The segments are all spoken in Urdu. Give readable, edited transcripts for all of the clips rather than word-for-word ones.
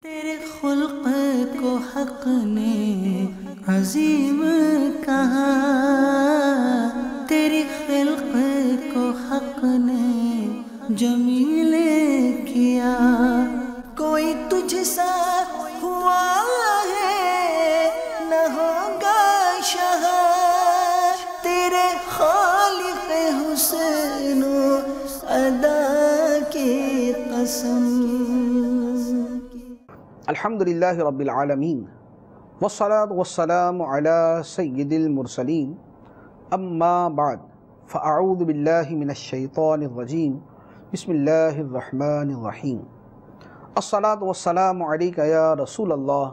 تیرے خلق کو حق نے عظیم کہا، تیری خلق کو حق نے جمیل کیا، کوئی تجھ سا ہوا ہے نہ ہوگا شاہ، تیرے خالق حسن و ادا کی قسم۔ الحمدللہ رب العالمین والصلاة والسلام علی سید المرسلین، اما بعد فاعوذ باللہ من الشیطان الرجیم، بسم اللہ الرحمن الرحیم۔ الصلاة والسلام علیک یا رسول اللہ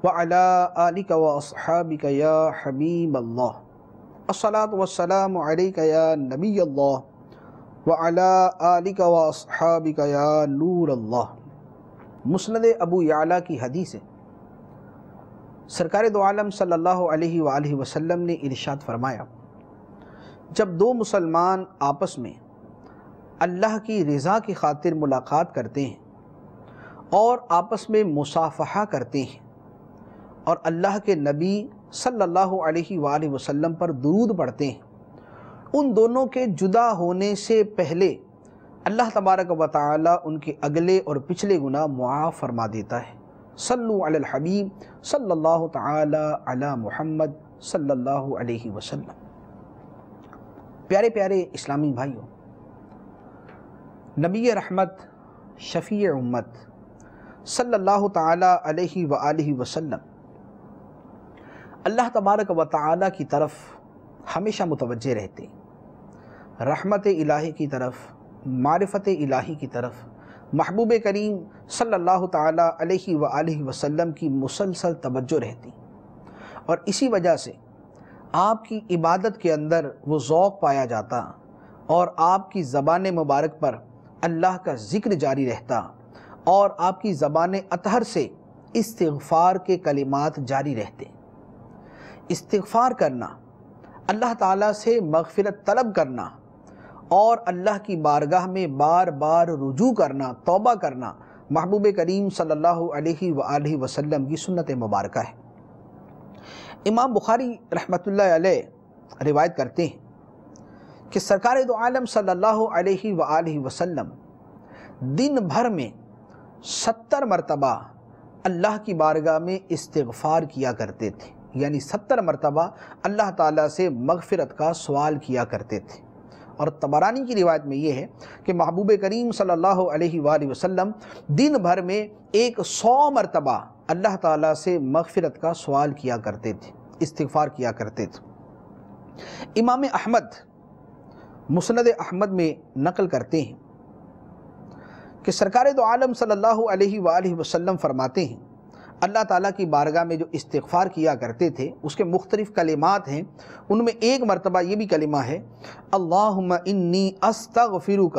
وعلی آلک واصحابک یا حبیب اللہ۔ الصلاة والسلام علیک یا نبی اللہ وعلی آلک واصحابک یا نور اللہ۔ مسند ابو یعلا کی حدیث ہے، سرکار دو عالم صلی اللہ علیہ وآلہ وسلم نے ارشاد فرمایا، جب دو مسلمان آپس میں اللہ کی رضا کی خاطر ملاقات کرتے ہیں اور آپس میں مصافحہ کرتے ہیں اور اللہ کے نبی صلی اللہ علیہ وآلہ وسلم پر درود پڑھتے ہیں، ان دونوں کے جدا ہونے سے پہلے اللہ تبارک و تعالی ان کے اگلے اور پچھلے گناہ معاف فرما دیتا ہے۔ صلو علی الحبیب صلی اللہ تعالی علی محمد صلی اللہ علیہ وسلم۔ پیارے پیارے اسلامی بھائیوں، نبی رحمت شفیع امت صلی اللہ تعالی علیہ وآلہ وسلم اللہ تبارک و تعالی کی طرف ہمیشہ متوجہ رہتے، رحمت الہی کی طرف، معرفت الہی کی طرف، محبوب کریم صلی اللہ تعالی علیہ وآلہ وسلم کی مسلسل توجہ رہتی، اور اسی وجہ سے آپ کی عبادت کے اندر وہ ذوق پایا جاتا اور آپ کی زبان مبارک پر اللہ کا ذکر جاری رہتا اور آپ کی زبان اطہر سے استغفار کے کلمات جاری رہتے۔ استغفار کرنا، اللہ تعالیٰ سے مغفرت طلب کرنا اور اللہ کی بارگاہ میں بار بار رجوع کرنا، توبہ کرنا، محبوب کریم صلی اللہ علیہ وآلہ وسلم کی سنت مبارکہ ہے۔ امام بخاری رحمۃ اللہ علیہ روایت کرتے ہیں کہ سرکار دو عالم صلی اللہ علیہ وآلہ وسلم دن بھر میں 70 مرتبہ اللہ کی بارگاہ میں استغفار کیا کرتے تھے، یعنی 70 مرتبہ اللہ تعالیٰ سے مغفرت کا سوال کیا کرتے تھے۔ اور طبرانی کی روایت میں یہ ہے کہ محبوب کریم صلی اللہ علیہ وآلہ وسلم دن بھر میں 100 مرتبہ اللہ تعالیٰ سے مغفرت کا سوال کیا کرتے تھے، استغفار کیا کرتے تھے۔ امام احمد مسند احمد میں نقل کرتے ہیں کہ سرکار دو عالم صلی اللہ علیہ وآلہ وسلم فرماتے ہیں، اللہ تعالیٰ کی بارگاہ میں جو استغفار کیا کرتے تھے اس کے مختلف کلمات ہیں، ان میں ایک مرتبہ یہ بھی کلمہ ہے، اللہم انی استغفرک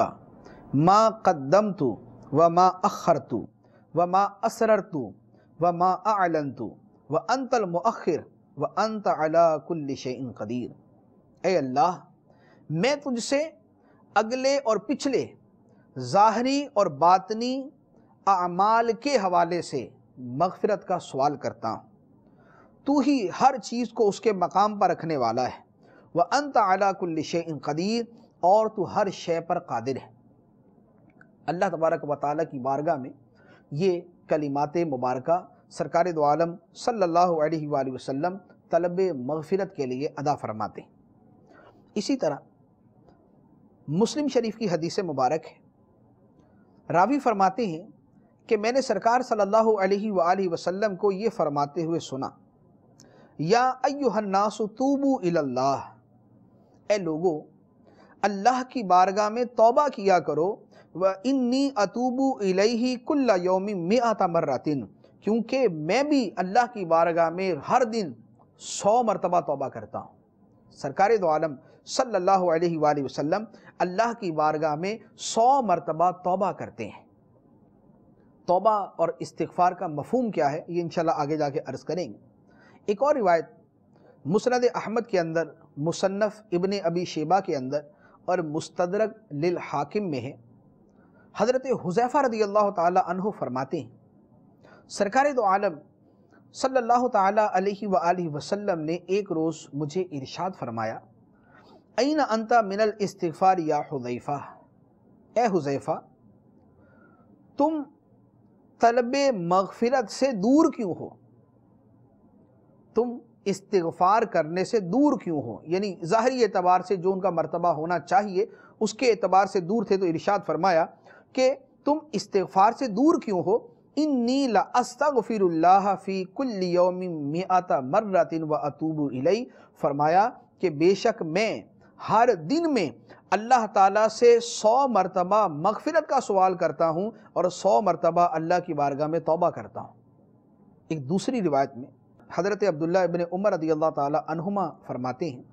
ما قدمت وما اخرت وما اسررت وما اعلنت وانت المؤخر وانت علی کل شیء قدیر۔ اے اللہ، میں تجھ سے اگلے اور پچھلے، ظاہری اور باطنی اعمال کے حوالے سے مغفرت کا سوال کرتا ہوں، تو ہی ہر چیز کو اس کے مقام پر رکھنے والا ہے، وَأَنْتَ عَلَىٰ كُلِّ شَيْءٍ قَدِيرٌ، اور تو ہر شے پر قادر ہے۔ اللہ تبارک و تعالیٰ کی بارگاہ میں یہ کلمات مبارکہ سرکار دو عالم صلی اللہ علیہ وآلہ وسلم طلب مغفرت کے لیے ادا فرماتے ہیں۔ اسی طرح مسلم شریف کی حدیث مبارک ہے، راوی فرماتے ہیں کہ میں نے سرکار صلی اللہ علیہ وآلہ وسلم کو یہ فرماتے ہوئے سنا، یا ایھا الناس توبوا الی اللہ، اے لوگو اللہ کی بارگاہ میں توبہ کیا کرو، وانی اتوب الیہ کل یوم 100 مرۃ، کیونکہ میں بھی اللہ کی بارگاہ میں ہر دن 100 مرتبہ توبہ کرتا ہوں۔ سرکار دو عالم صلی اللہ علیہ وآلہ وسلم اللہ کی بارگاہ میں 100 مرتبہ توبہ کرتے ہیں۔ توبہ اور استغفار کا مفہوم کیا ہے یہ انشاءاللہ آگے جا کے عرض کریں گے۔ ایک اور روایت مسند احمد کے اندر، مصنف ابن ابی شیبہ کے اندر اور مستدرک للحاکم میں ہے، حضرت حذیفہ رضی اللہ تعالی عنہ فرماتے ہیں سرکار دو عالم صلی اللہ تعالی علیہ وآلہ وسلم نے ایک روز مجھے ارشاد فرمایا، این انت من الاستغفار یا حذیفہ، اے حذیفہ تم طلب مغفرت سے دور کیوں ہو؟ تم استغفار کرنے سے دور کیوں ہو؟ یعنی ظاہری اعتبار سے جو ان کا مرتبہ ہونا چاہیے اس کے اعتبار سے دور تھے، تو ارشاد فرمایا کہ تم استغفار سے دور کیوں ہو؟ انی لاستغفر اللہ فی کل یوم 100 مرۃ واتوب الیہ، فرمایا کہ بے شک میں ہر دن میں اللہ تعالیٰ سے 100 مرتبہ مغفرت کا سوال کرتا ہوں اور 100 مرتبہ اللہ کی بارگاہ میں توبہ کرتا ہوں۔ ایک دوسری روایت میں حضرت عبداللہ ابن عمر رضی اللہ تعالی عنہما فرماتے ہیں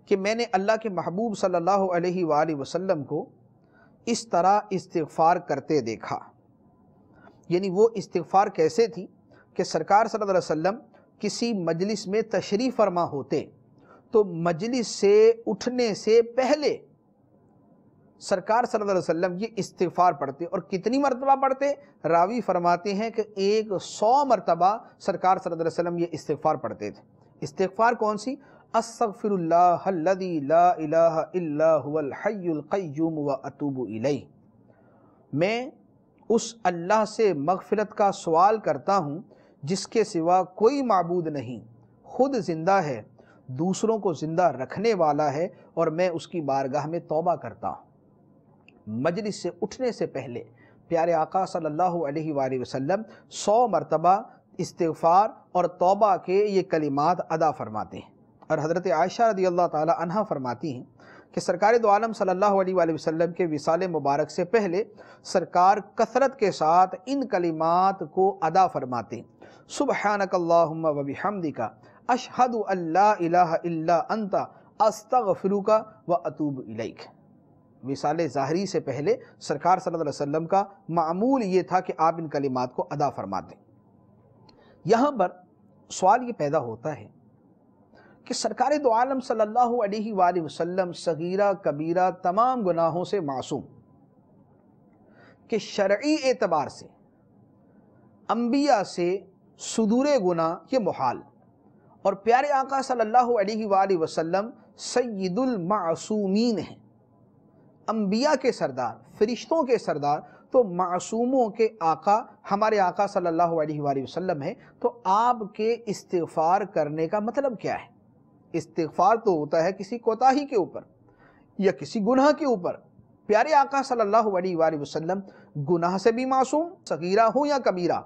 کہ میں نے اللہ کے محبوب صلی اللہ علیہ وآلہ وسلم کو اس طرح استغفار کرتے دیکھا۔ یعنی وہ استغفار کیسے تھی کہ سرکار صلی اللہ علیہ وسلم کسی مجلس میں تشریف فرما ہوتے تو مجلس سے اٹھنے سے پہلے سرکار صلی اللہ علیہ وسلم یہ استغفار پڑھتے، اور کتنی مرتبہ پڑھتے؟ راوی فرماتے ہیں کہ 100 مرتبہ سرکار صلی اللہ علیہ وسلم یہ استغفار پڑھتے تھے۔ استغفار کون سی؟ استغفر اللہ الذی لا الہ الا هو الحی القیوم واتوب الیہ، میں اس اللہ سے مغفرت کا سوال کرتا ہوں جس کے سوا کوئی معبود نہیں، خود زندہ ہے، دوسروں کو زندہ رکھنے والا ہے، اور میں اس کی بارگاہ میں توبہ کرتا ہوں۔ مجلس سے اٹھنے سے پہلے پیارے آقا صلی اللہ علیہ وآلہ وسلم 100 مرتبہ استغفار اور توبہ کے یہ کلمات ادا فرماتے ہیں۔ اور حضرت عائشہ رضی اللہ تعالی عنہا فرماتی ہیں کہ سرکار دو عالم صلی اللہ علیہ وآلہ وسلم کے وصال مبارک سے پہلے سرکار کثرت کے ساتھ ان کلمات کو ادا فرماتے، سبحانک اللہم و بحمدک اشہد ان لا الہ الا انت استغفرک و اتوب الیک۔ وصال ظاہری سے پہلے سرکار صلی اللہ علیہ وسلم کا معمول یہ تھا کہ آپ ان کلمات کو ادا فرماتے۔ یہاں پر سوال یہ پیدا ہوتا ہے کہ سرکار دو عالم صلی اللہ علیہ وآلہ وسلم صغیرہ کبیرہ تمام گناہوں سے معصوم، کہ شرعی اعتبار سے انبیاء سے صدور گناہ یہ محال، اور پیارے آقا صلی اللہ علیہ وآلہ وسلم سید المعصومین ہیں، انبیاء کے سردار، فرشتوں کے سردار، تو معصوموں کے آقا ہمارے آقا صلی اللہ علیہ وآلہ وسلم ہیں۔ تو آپ کے استغفار کرنے کا مطلب کیا ہے؟ استغفار تو ہوتا ہے کسی کوتاہی کے اوپر یا کسی گناہ کے اوپر۔ پیارے آقا صلی اللہ علیہ وآلہ وسلم گناہ سے بھی معصوم، صغیرہ ہو یا کبیرہ،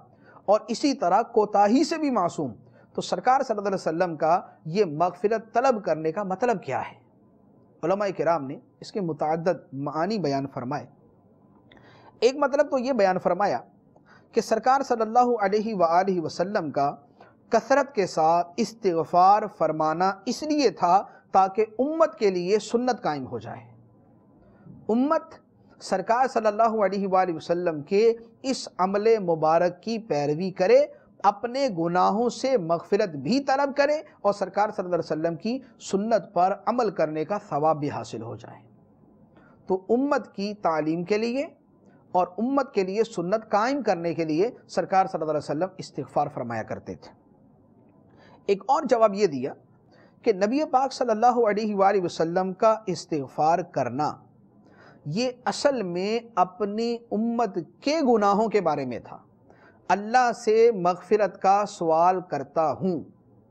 اور اسی طرح کوتاہی سے بھی معصوم۔ تو سرکار صلی اللہ علیہ وسلم کا یہ مغفرت طلب کرنے کا مطلب کیا ہے؟ علماء کرام نے اس کے متعدد معانی بیان فرمائے۔ ایک مطلب تو یہ بیان فرمایا کہ سرکار صلی اللہ علیہ وآلہ وسلم کا کثرت کے ساتھ استغفار فرمانا اس لیے تھا تاکہ امت کے لیے سنت قائم ہو جائے، امت سرکار صلی اللہ علیہ وآلہ وسلم کے اس عمل مبارک کی پیروی کرے، اپنے گناہوں سے مغفرت بھی طلب کرے، اور سرکار صلی اللہ علیہ وسلم کی سنت پر عمل کرنے کا ثواب بھی حاصل ہو جائے۔ تو امت کی تعلیم کے لیے اور امت کے لیے سنت قائم کرنے کے لیے سرکار صلی اللہ علیہ وسلم استغفار فرمایا کرتے تھے۔ ایک اور جواب یہ دیا کہ نبی پاک صلی اللہ علیہ وآلہ وسلم کا استغفار کرنا یہ اصل میں اپنی امت کے گناہوں کے بارے میں تھا۔ اللہ سے مغفرت کا سوال کرتا ہوں،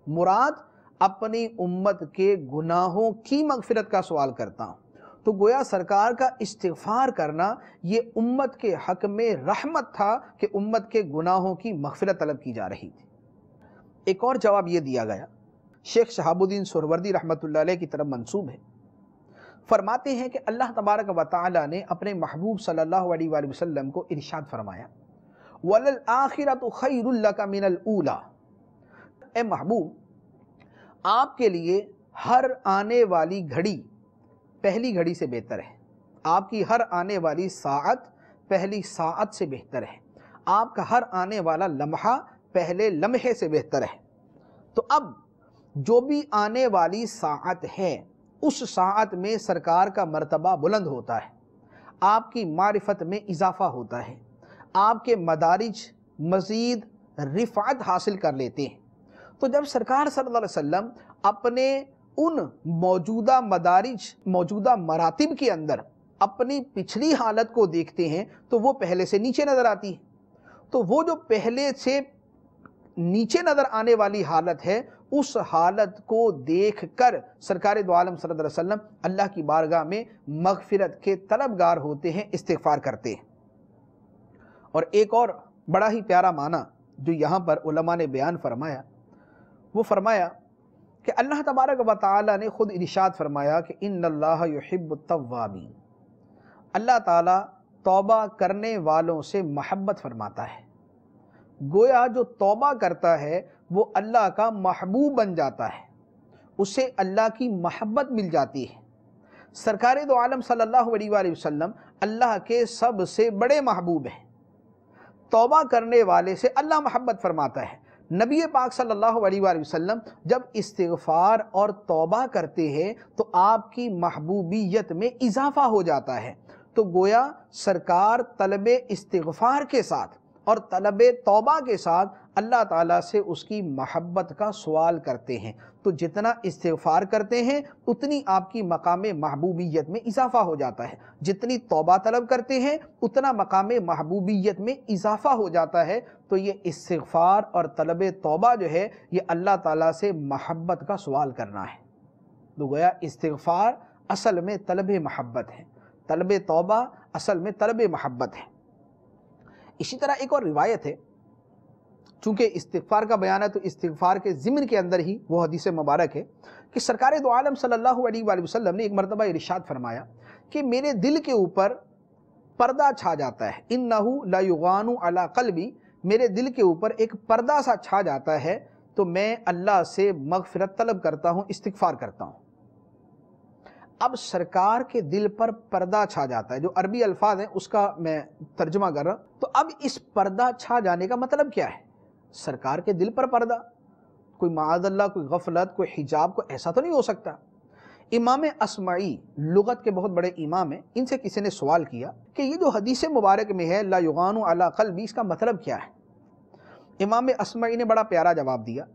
مراد اپنی امت کے گناہوں کی مغفرت کا سوال کرتا ہوں۔ تو گویا سرکار کا استغفار کرنا یہ امت کے حق میں رحمت تھا کہ امت کے گناہوں کی مغفرت طلب کی جا رہی تھی۔ ایک اور جواب یہ دیا گیا، شیخ شہاب الدین سہروردی رحمۃ اللہ علیہ کی طرف منسوب ہے، فرماتے ہیں کہ اللہ تبارک و تعالی نے اپنے محبوب صلی اللہ علیہ وآلہ وسلم کو ارشاد فرمایا، وَلَلْآخِرَةُ خَيْرٌ لَكَ مِنَ الْأُولَى، اے محبوب آپ کے لیے ہر آنے والی گھڑی پہلی گھڑی سے بہتر ہے، آپ کی ہر آنے والی ساعت پہلی ساعت سے بہتر ہے، آپ کا ہر آنے والا لمحہ پہلے لمحے سے بہتر ہے۔ تو اب جو بھی آنے والی ساعت ہے اس ساعت میں سرکار کا مرتبہ بلند ہوتا ہے، آپ کی معرفت میں اضافہ ہوتا ہے، آپ کے مدارج مزید رفعت حاصل کر لیتے ہیں۔ تو جب سرکار صلی اللہ علیہ وسلم اپنے ان موجودہ مدارج، موجودہ مراتب کے اندر اپنی پچھلی حالت کو دیکھتے ہیں تو وہ پہلے سے نیچے نظر آتی ہے۔ تو وہ جو پہلے سے نیچے نظر آنے والی حالت ہے، اس حالت کو دیکھ کر سرکار دو عالم صلی اللہ علیہ وسلم اللہ کی بارگاہ میں مغفرت کے طلبگار ہوتے ہیں، استغفار کرتے ہیں۔ اور ایک اور بڑا ہی پیارا معنی جو یہاں پر علماء نے بیان فرمایا، وہ فرمایا کہ اللہ تبارک و تعالی نے خود ارشاد فرمایا کہ ان اللہ یحب التوابین، اللہ تعالیٰ توبہ کرنے والوں سے محبت فرماتا ہے۔ گویا جو توبہ کرتا ہے وہ اللہ کا محبوب بن جاتا ہے، اسے اللہ کی محبت مل جاتی ہے۔ سرکار دو عالم صلی اللہ علیہ وآلہ وسلم اللہ کے سب سے بڑے محبوب ہیں۔ توبہ کرنے والے سے اللہ محبت فرماتا ہے۔ نبی پاک صلی اللہ علیہ وآلہ وسلم جب استغفار اور توبہ کرتے ہیں تو آپ کی محبوبیت میں اضافہ ہو جاتا ہے۔ تو گویا سرکار طلب استغفار کے ساتھ اور طلب توبہ کے ساتھ اللہ تعالیٰ سے اس کی محبت کا سوال کرتے ہیں۔ تو جتنا استغفار کرتے ہیں اتنی آپ کی مقام محبوبیت میں اضافہ ہو جاتا ہے، جتنی توبہ طلب کرتے ہیں اتنا مقام محبوبیت میں اضافہ ہو جاتا ہے۔ تو یہ استغفار اور طلب توبہ جو ہے یہ اللہ تعالیٰ سے محبت کا سوال کرنا ہے۔ تو گویا استغفار اصل میں طلب محبت ہے، طلب توبہ اصل میں طلب محبت ہے۔ اسی طرح ایک اور روایت ہے، چونکہ استغفار کا بیان ہے تو استغفار کے ضمن کے اندر ہی وہ حدیث مبارک ہے کہ سرکار دو عالم صلی اللہ علیہ وآلہ وسلم نے ایک مرتبہ ارشاد فرمایا کہ میرے دل کے اوپر پردہ چھا جاتا ہے، انہ لا یغان علی قلبی، میرے دل کے اوپر ایک پردہ سا چھا جاتا ہے تو میں اللہ سے مغفرت طلب کرتا ہوں، استغفار کرتا ہوں۔ اب سرکار کے دل پر پردہ چھا جاتا ہے، جو عربی الفاظ ہیں اس کا میں ترجمہ کر رہا ہوں۔ تو اب اس پردہ چھا جانے کا مطلب کیا ہے؟ سرکار کے دل پر پردہ، کوئی معاذ اللہ کوئی غفلت، کوئی حجاب، کوئی ایسا تو نہیں ہو سکتا۔ امام اصمعی لغت کے بہت بڑے امام ہیں، ان سے کسی نے سوال کیا کہ یہ جو حدیث مبارک میں ہے لا یغان علی قلبی، اس کا مطلب کیا ہے؟ امام اصمعی نے بڑا پیارا جواب دیا،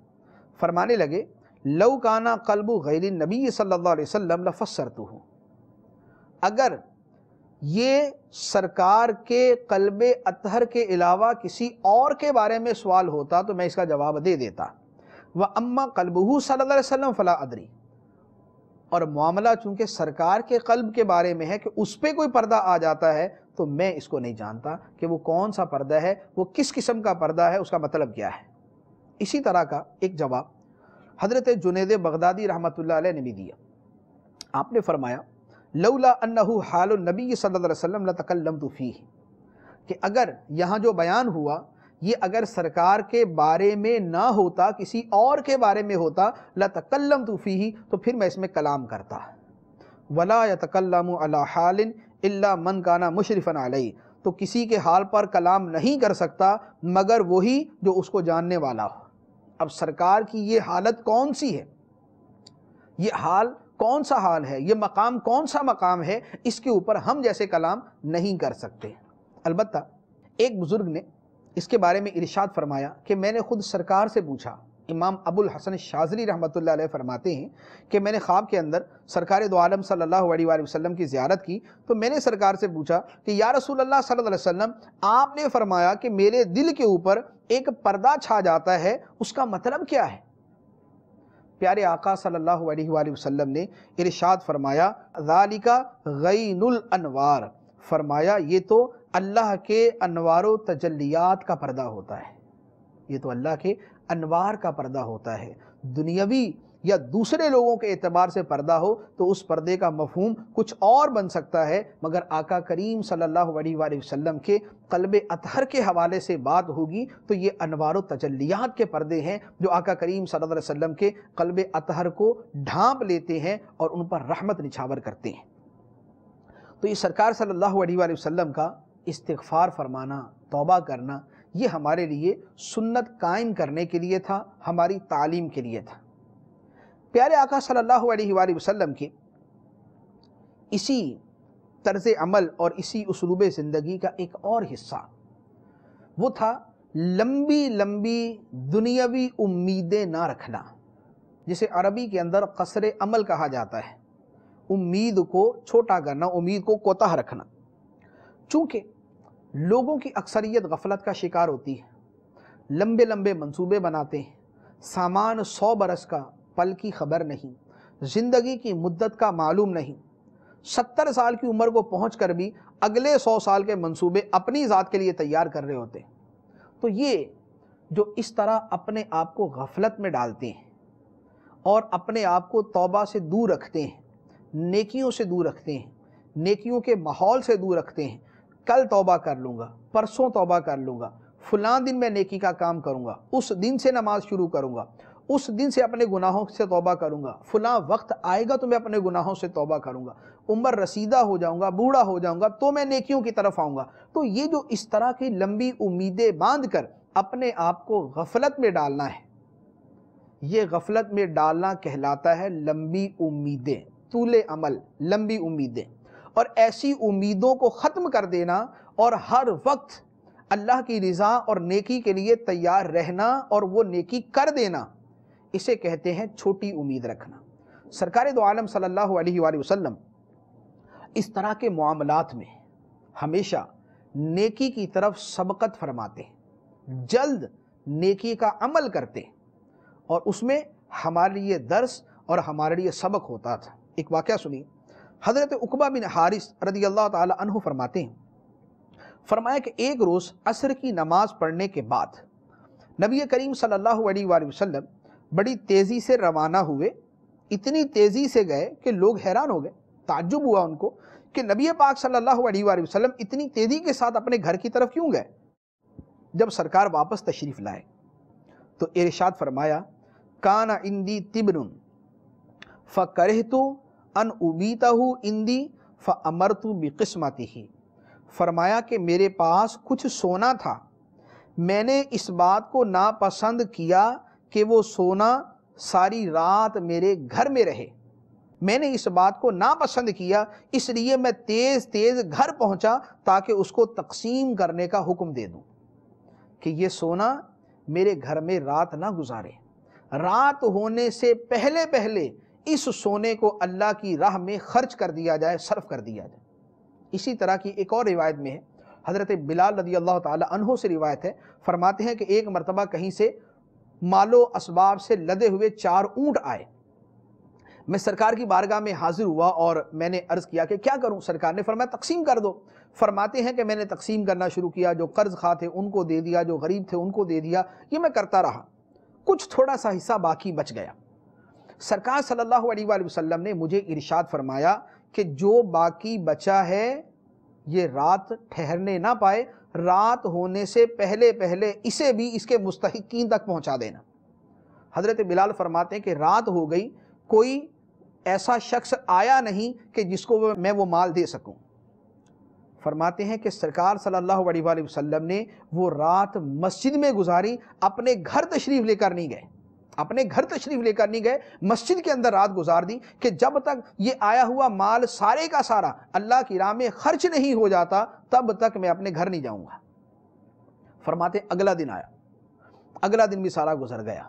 فرمانے لگے لو کانا قلب غیر النبی صلی اللہ علیہ وسلم لفسرتہ، اگر یہ سرکار کے قلب اطہر کے علاوہ کسی اور کے بارے میں سوال ہوتا تو میں اس کا جواب دے دیتا۔ وَأَمَّا قَلْبُهُ صلی اللہ علیہ وسلم فَلَا أَدْرِي، اور معاملہ چونکہ سرکار کے قلب کے بارے میں ہے کہ اس پہ کوئی پردہ آ جاتا ہے تو میں اس کو نہیں جانتا کہ وہ کون سا پردہ ہے، وہ کس قسم کا پردہ ہے، اس کا مطلب کیا ہے۔ اسی طرح کا ایک جواب حضرت جنید بغدادی رحمۃ اللہ علیہ نے بھی دیا۔ آپ نے فرمایا لولا انہ حال النبی صلی اللہ علیہ وسلم لتکلمت فیہ، کہ اگر یہاں جو بیان ہوا یہ اگر سرکار کے بارے میں نہ ہوتا، کسی اور کے بارے میں ہوتا، لتکلمت فیہ، تو پھر میں اس میں کلام کرتا۔ ولا یتکلم علی حال الا من کان مشرفا علیہ، تو کسی کے حال پر کلام نہیں کر سکتا مگر وہی جو اس کو جاننے والا ہو۔ اب سرکار کی یہ حالت کون سی ہے، یہ حال کون سا حال ہے، یہ مقام کون سا مقام ہے، اس کے اوپر ہم جیسے کلام نہیں کر سکتے۔ البتہ ایک بزرگ نے اس کے بارے میں ارشاد فرمایا کہ میں نے خود سرکار سے پوچھا۔ امام ابو الحسن الشاذلی رحمۃ اللہ علیہ فرماتے ہیں کہ میں نے خواب کے اندر سرکار دو عالم صلی اللہ علیہ وآلہ وسلم کی زیارت کی تو میں نے سرکار سے پوچھا کہ یا رسول اللہ صلی اللہ علیہ وسلم، آپ نے فرمایا کہ میرے دل کے اوپر ایک پردہ چھا جاتا ہے، اس کا مطلب کیا ہے؟ پیارے آقا صلی اللہ علیہ وآلہ وسلم نے ارشاد فرمایا ذالک غین الانوار، فرمایا یہ تو اللہ کے انوار و تجلیات کا پردہ ہوتا ہے، یہ تو اللہ کے انوار کا پردہ ہوتا ہے۔ دنیاوی یا دوسرے لوگوں کے اعتبار سے پردہ ہو تو اس پردے کا مفہوم کچھ اور بن سکتا ہے، مگر آقا کریم صلی اللہ علیہ وآلہ وسلم کے قلب اطہر کے حوالے سے بات ہوگی تو یہ انوار و تجلیات کے پردے ہیں جو آقا کریم صلی اللہ علیہ وسلم کے قلب اطہر کو ڈھانپ لیتے ہیں اور ان پر رحمت نچھاور کرتے ہیں۔ تو یہ سرکار صلی اللہ علیہ وآلہ وسلم کا استغفار فرمانا، توبہ کرنا، یہ ہمارے لیے سنت قائم کرنے کے لیے تھا، ہماری تعلیم کے لیے تھا۔ پیارے آقا صلی اللہ علیہ وآلہ وسلم کے اسی طرز عمل اور اسی اسلوب زندگی کا ایک اور حصہ وہ تھا لمبی لمبی دنیاوی امیدیں نہ رکھنا، جسے عربی کے اندر قصر عمل کہا جاتا ہے، امید کو چھوٹا کرنا، امید کو کوتاہ رکھنا۔ چونکہ لوگوں کی اکثریت غفلت کا شکار ہوتی ہے، لمبے لمبے منصوبے بناتے ہیں، سامان 100 برس کا، پل کی خبر نہیں، زندگی کی مدت کا معلوم نہیں، 70 سال کی عمر کو پہنچ کر بھی اگلے 100 سال کے منصوبے اپنی ذات کے لیے تیار کر رہے ہوتے ہیں۔ تو یہ جو اس طرح اپنے آپ کو غفلت میں ڈالتے ہیں اور اپنے آپ کو توبہ سے دور رکھتے ہیں، نیکیوں سے دور رکھتے ہیں، نیکیوں کے ماحول سے دور رکھتے ہیں، کل توبہ کر لوں گا، پرسوں توبہ کر لوں گا، فلاں دن میں نیکی کا کام کروں گا، اس دن سے نماز شروع کروں گا، اس دن سے اپنے گناہوں سے توبہ کروں گا، فلاں وقت آئے گا تو میں اپنے گناہوں سے توبہ کروں گا، عمر رسیدہ ہو جاؤں گا، بوڑھا ہو جاؤں گا تو میں نیکیوں کی طرف آؤں گا۔ تو یہ جو اس طرح کی لمبی امیدیں باندھ کر اپنے آپ کو غفلت میں ڈالنا ہے، یہ غفلت میں ڈالنا کہلاتا ہے لمبی امیدیں، طول عمل، لمبی امیدیں۔ اور ایسی امیدوں کو ختم کر دینا اور ہر وقت اللہ کی رضا اور نیکی کے لیے تیار رہنا اور وہ نیکی کر دینا، اسے کہتے ہیں چھوٹی امید رکھنا۔ سرکار دو عالم صلی اللہ علیہ وآلہ وسلم اس طرح کے معاملات میں ہمیشہ نیکی کی طرف سبقت فرماتے ہیں، جلد نیکی کا عمل کرتے ہیں، اور اس میں ہمارے لیے درس اور ہمارے لیے سبق ہوتا تھا۔ ایک واقعہ سنیے، حضرت عقبہ بن حارث رضی اللہ تعالی عنہ فرماتے ہیں، فرمایا کہ ایک روز عصر کی نماز پڑھنے کے بعد نبی کریم صلی اللہ علیہ وآلہ وسلم بڑی تیزی سے روانہ ہوئے، اتنی تیزی سے گئے کہ لوگ حیران ہو گئے، تعجب ہوا ان کو کہ نبی پاک صلی اللہ علیہ وآلہ وسلم اتنی تیزی کے ساتھ اپنے گھر کی طرف کیوں گئے؟ جب سرکار واپس تشریف لائے تو ارشاد فرمایا، کان عندی تبن فکرہت ان ابیتہ عندی فامرت بقسمتہ، فرمایا کہ میرے پاس کچھ سونا تھا، میں نے اس بات کو ناپسند کیا کہ وہ سونا ساری رات میرے گھر میں رہے، میں نے اس بات کو ناپسند کیا، اس لیے میں تیز تیز گھر پہنچا تاکہ اس کو تقسیم کرنے کا حکم دے دوں کہ یہ سونا میرے گھر میں رات نہ گزارے، رات ہونے سے پہلے پہلے اس سونے کو اللہ کی راہ میں خرچ کر دیا جائے، صرف کر دیا جائے۔ اسی طرح کی ایک اور روایت میں ہے، حضرت بلال رضی اللہ تعالی عنہ سے روایت ہے، فرماتے ہیں کہ ایک مرتبہ کہیں سے مال و اسباب سے لدے ہوئے 4 اونٹ آئے، میں سرکار کی بارگاہ میں حاضر ہوا اور میں نے عرض کیا کہ کیا کروں؟ سرکار نے فرمایا تقسیم کر دو۔ فرماتے ہیں کہ میں نے تقسیم کرنا شروع کیا، جو قرض خواہ تھے ان کو دے دیا، جو غریب تھے ان کو دے دیا، یہ میں کرتا رہا، کچھ تھوڑا سا حصہ باقی بچ گیا۔ سرکار صلی اللہ علیہ وآلہ وسلم نے مجھے ارشاد فرمایا کہ جو باقی بچا ہے یہ رات ٹھہرنے نہ پائے، رات ہونے سے پہلے پہلے اسے بھی اس کے مستحقین تک پہنچا دینا۔ حضرت بلال فرماتے ہیں کہ رات ہو گئی، کوئی ایسا شخص آیا نہیں کہ جس کو میں وہ مال دے سکوں۔ فرماتے ہیں کہ سرکار صلی اللہ علیہ وآلہ وسلم نے وہ رات مسجد میں گزاری، اپنے گھر تشریف لے کر نہیں گئے، اپنے گھر تشریف لے کر نہیں گئے، مسجد کے اندر رات گزار دی کہ جب تک یہ آیا ہوا مال سارے کا سارا اللہ کی راہ میں خرچ نہیں ہو جاتا تب تک میں اپنے گھر نہیں جاؤں گا۔ فرماتے ہیں اگلا دن آیا، اگلا دن بھی سارا گزر گیا،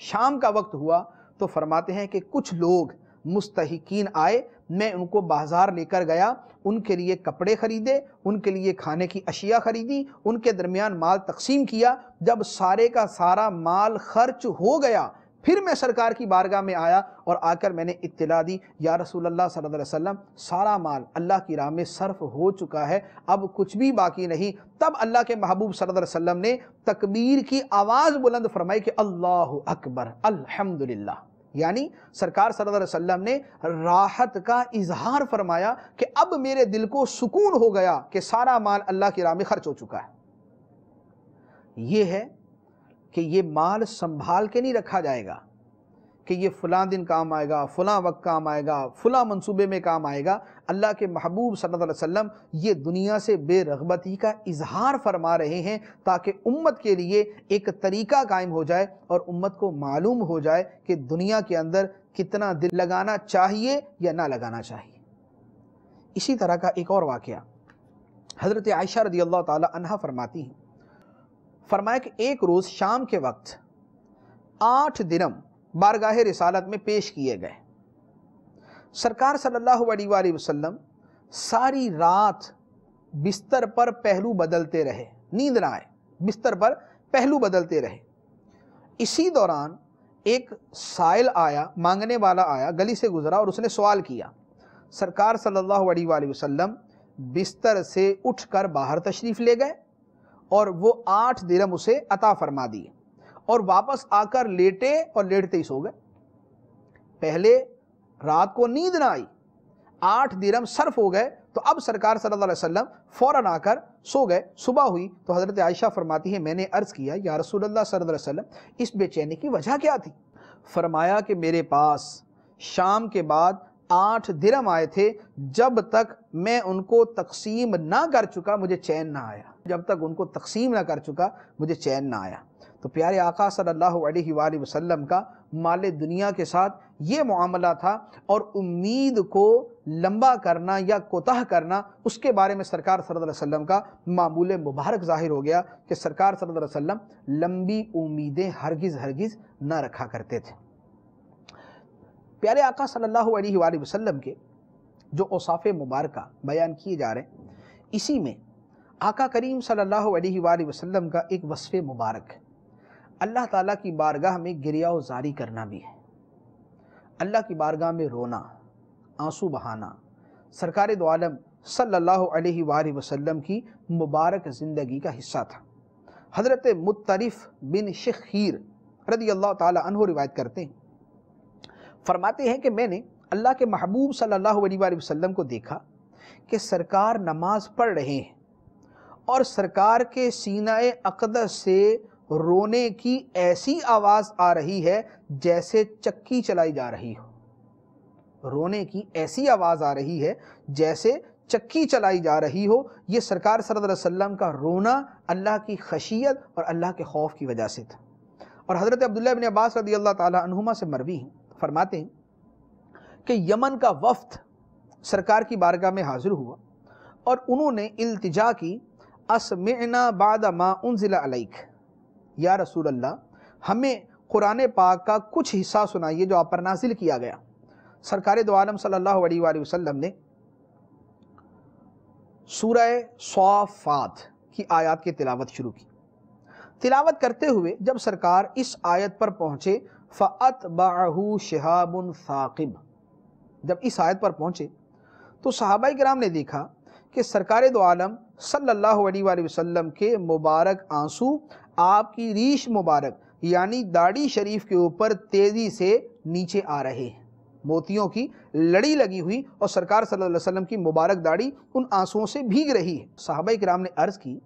شام کا وقت ہوا تو فرماتے ہیں کہ کچھ لوگ مستحقین آئے، میں ان کو بازار لے کر گیا، ان کے لیے کپڑے خریدے، ان کے لیے کھانے کی اشیاء خریدی، ان کے درمیان مال تقسیم کیا۔ جب سارے کا سارا مال خرچ ہو گیا پھر میں سرکار کی بارگاہ میں آیا اور آ کر میں نے اطلاع دی، یا رسول اللہ صلی اللہ علیہ وسلم سارا مال اللہ کی راہ میں صرف ہو چکا ہے، اب کچھ بھی باقی نہیں۔ تب اللہ کے محبوب صلی اللہ علیہ وسلم نے تکبیر کی آواز بلند فرمائی کہ اللہ اکبر الحمدللہ، یعنی سرکار صلی اللہ علیہ وسلم نے راحت کا اظہار فرمایا کہ اب میرے دل کو سکون ہو گیا کہ سارا مال اللہ کی راہ میں خرچ ہو چکا ہے۔ یہ ہے کہ یہ مال سنبھال کے نہیں رکھا جائے گا کہ یہ فلاں دن کام آئے گا، فلاں وقت کام آئے گا، فلاں منصوبے میں کام آئے گا۔ اللہ کے محبوب صلی اللہ علیہ وسلم یہ دنیا سے بے رغبتی کا اظہار فرما رہے ہیں تاکہ امت کے لیے ایک طریقہ قائم ہو جائے اور امت کو معلوم ہو جائے کہ دنیا کے اندر کتنا دل لگانا چاہیے یا نہ لگانا چاہیے۔ اسی طرح کا ایک اور واقعہ، حضرت عائشہ رضی اللہ تعالی عنہا فرماتی ہیں، فرمایا کہ ایک روز شام کے وقت 8 درم بارگاہ رسالت میں پیش کیے گئے۔ سرکار صلی اللہ علیہ وآلہ وسلم ساری رات بستر پر پہلو بدلتے رہے، نیند نہ آئے، بستر پر پہلو بدلتے رہے۔ اسی دوران ایک سائل آیا، مانگنے والا آیا، گلی سے گزرا اور اس نے سوال کیا۔ سرکار صلی اللہ علیہ وآلہ وسلم بستر سے اٹھ کر باہر تشریف لے گئے اور وہ 8 درم اسے عطا فرما دیے اور واپس آ کر لیٹے اور لیٹتے ہی سو گئے۔ پہلے رات کو نیند نہ آئی، 8 درم صرف ہو گئے، تو اب سرکار صلی اللہ علیہ وسلم فوراً آ کر سو گئے۔ صبح ہوئی تو حضرت عائشہ فرماتی ہے میں نے عرض کیا یا رسول اللہ صلی اللہ علیہ وسلم اس بے چینی کی وجہ کیا تھی؟ فرمایا کہ میرے پاس شام کے بعد 8 درم آئے تھے، جب تک میں ان کو تقسیم نہ کر چکا مجھے چین نہ آیا، جب تک ان کو تقسیم نہ کر چکا مجھے چین نہ آیا۔ تو پیارے آقا صلی اللہ علیہ وآلہ وسلم کا مال دنیا کے ساتھ یہ معاملہ تھا، اور امید کو لمبا کرنا یا کوتاہ کرنا اس کے بارے میں سرکار صلی اللہ علیہ وسلم کا معمول مبارک ظاہر ہو گیا کہ سرکار صلی اللہ علیہ وسلم لمبی امیدیں ہرگز نہ رکھا کرتے تھے۔ پیارے آقا صلی اللہ علیہ وآلہ وسلم کے جو اوصاف مبارکہ بیان کیے جا رہے ہیں، اسی میں آقا کریم صلی اللہ علیہ وآلہ وسلم کا ایک وصف مبارک ہے۔ اللہ تعالیٰ کی بارگاہ میں گریہ و زاری کرنا بھی ہے، اللہ کی بارگاہ میں رونا، آنسو بہانا سرکار دو عالم صلی اللہ علیہ وآلہ وسلم کی مبارک زندگی کا حصہ تھا۔ حضرت مطرف بن شخیر رضی اللہ تعالی عنہ روایت کرتے ہیں، فرماتے ہیں کہ میں نے اللہ کے محبوب صلی اللہ علیہ وآلہ وسلم کو دیکھا کہ سرکار نماز پڑھ رہے ہیں اور سرکار کے سینہ اقدس سے رونے کی ایسی آواز آ رہی ہے جیسے چکی چلائی جا رہی ہو، رونے کی ایسی آواز آ رہی ہے جیسے چکی چلائی جا رہی ہو۔ یہ سرکار صلی اللہ علیہ وسلم کا رونا اللہ کی خشیت اور اللہ کے خوف کی وجہ سے تھا۔ اور حضرت عبداللہ بن عباس رضی اللہ تعالی عنہما سے مروی ہیں، فرماتے ہیں کہ یمن کا وفد سرکار کی بارگاہ میں حاضر ہوا اور انہوں نے التجا کی، اسمعنا بعد ما انزل علیک، یا رسول اللہ ہمیں قرآن پاک کا کچھ حصہ سنائیے جو آپ پر نازل کیا گیا۔ سرکار دو عالم صلی اللہ علیہ وآلہ وسلم نے سورہ صافات کی آیات کی تلاوت شروع کی۔ تلاوت کرتے ہوئے جب سرکار اس آیت پر پہنچے فَأَتْبَعَهُ شِهَابٌ ثَاقِبٌ، جب اس آیت پر پہنچے تو صحابہ کرام نے دیکھا کہ سرکار دو عالم صلی اللہ علیہ وآلہ وسلم کے مبارک آنسو آپ کی ریش مبارک یعنی داڑھی شریف کے اوپر تیزی سے نیچے آ رہے ہیں، موتیوں کی لڑی لگی ہوئی، اور سرکار صلی اللہ علیہ وسلم کی مبارک داڑھی ان آنسوؤں سے بھیگ رہی ہے۔ صحابہ کرام نے عرض کی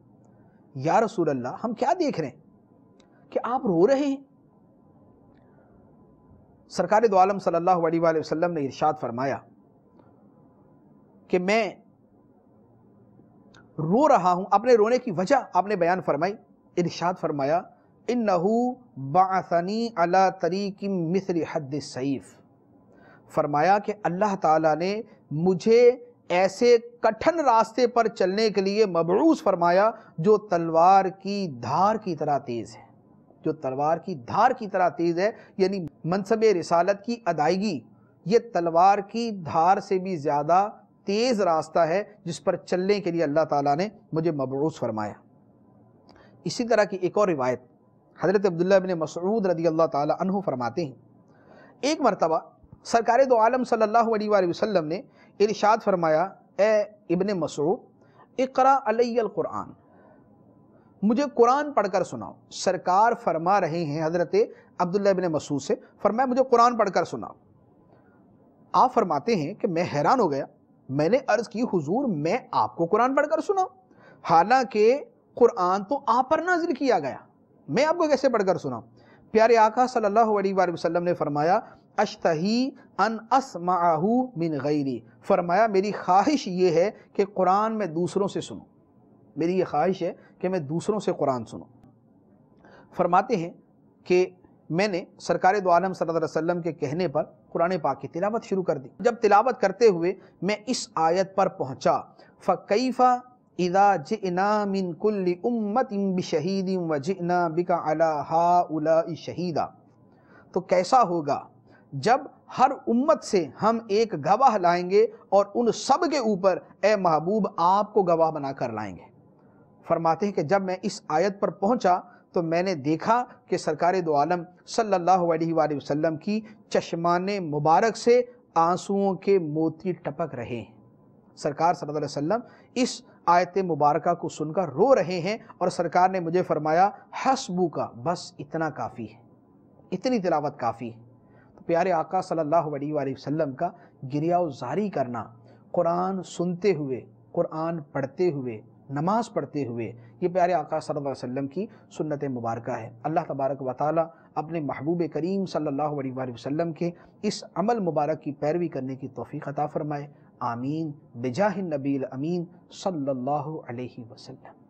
یا رسول اللہ ہم کیا دیکھ رہے ہیں کہ آپ رو رہے ہیں؟ سرکار دو عالم صلی اللہ علیہ وآلہ وسلم نے ارشاد فرمایا کہ میں رو رہا ہوں، اپنے رونے کی وجہ آپ نے بیان فرمائی۔ ارشاد فرمایا انہو بعثنی علی طریق مثل حد السیف، فرمایا کہ اللہ تعالیٰ نے مجھے ایسے کٹھن راستے پر چلنے کے لیے مبعوث فرمایا جو تلوار کی دھار کی طرح تیز ہے، جو تلوار کی دھار کی طرح تیز ہے، یعنی منصب رسالت کی ادائیگی یہ تلوار کی دھار سے بھی زیادہ تیز راستہ ہے جس پر چلنے کے لیے اللہ تعالیٰ نے مجھے مبعوث فرمایا۔ اسی طرح کی ایک اور روایت حضرت عبداللہ بن مسعود رضی اللہ تعالی عنہ فرماتے ہیں، ایک مرتبہ سرکار دو عالم صلی اللہ علیہ وآلہ وسلم نے ارشاد فرمایا اے ابن مسعود اقرأ علی القرآن، مجھے قرآن پڑھ کر سناؤ۔ سرکار فرما رہے ہیں حضرت عبداللہ بن مسعود سے، فرمایا مجھے قرآن پڑھ کر سناؤ۔ آپ فرماتے ہیں کہ میں حیران ہو گیا، میں نے عرض کی حضور میں آپ کو قرآن پڑھ کر سناؤں، حالانکہ قرآن تو آپ پر نازل کیا گیا، میں آپ کو کیسے پڑھ کر سناؤں؟ پیارے آقا صلی اللہ علیہ وآلہ وسلم نے فرمایا اشتہی ان اسمعہ من غیری، فرمایا میری خواہش یہ ہے کہ قرآن میں دوسروں سے سنوں، میری یہ خواہش ہے کہ میں دوسروں سے قرآن سنوں۔ فرماتے ہیں کہ میں نے سرکار دو عالم صلی اللہ علیہ وسلم کے کہنے پر قرآن پاک کی تلاوت شروع کر دی۔ جب تلاوت کرتے ہوئے میں اس آیت پر پہنچا فَكَيْفَ اذا جئنا من کل امت بشہید وجئنا بک علی ہؤلاء شہیدا، تو کیسا ہوگا جب ہر امت سے ہم ایک گواہ لائیں گے اور ان سب کے اوپر اے محبوب آپ کو گواہ بنا کر لائیں گے۔ فرماتے ہیں کہ جب میں اس آیت پر پہنچا تو میں نے دیکھا کہ سرکار دو عالم صلی اللہ علیہ وآلہ وسلم کی چشمان مبارک سے آنسوؤں کے موتی ٹپک رہے ہیں۔ سرکار صلی اللہ علیہ وسلم اس آیت مبارکہ کو سن کر رو رہے ہیں، اور سرکار نے مجھے فرمایا حسبک، بس اتنا کافی ہے، اتنی تلاوت کافی ہے۔ تو پیارے آقا صلی اللہ علیہ وآلہ وسلم کا گریہ و زاری کرنا، قرآن سنتے ہوئے، قرآن پڑھتے ہوئے، نماز پڑھتے ہوئے، یہ پیارے آقا صلی اللہ علیہ وسلم کی سنت مبارکہ ہے۔ اللہ تبارک و تعالی اپنے محبوب کریم صلی اللہ علیہ وآلہ وسلم کے اس عمل مبارک کی پیروی کرنے کی توفیق عطا فرمائے، آمین، بجاہ النبی الامین صلی اللہ علیہ وسلم۔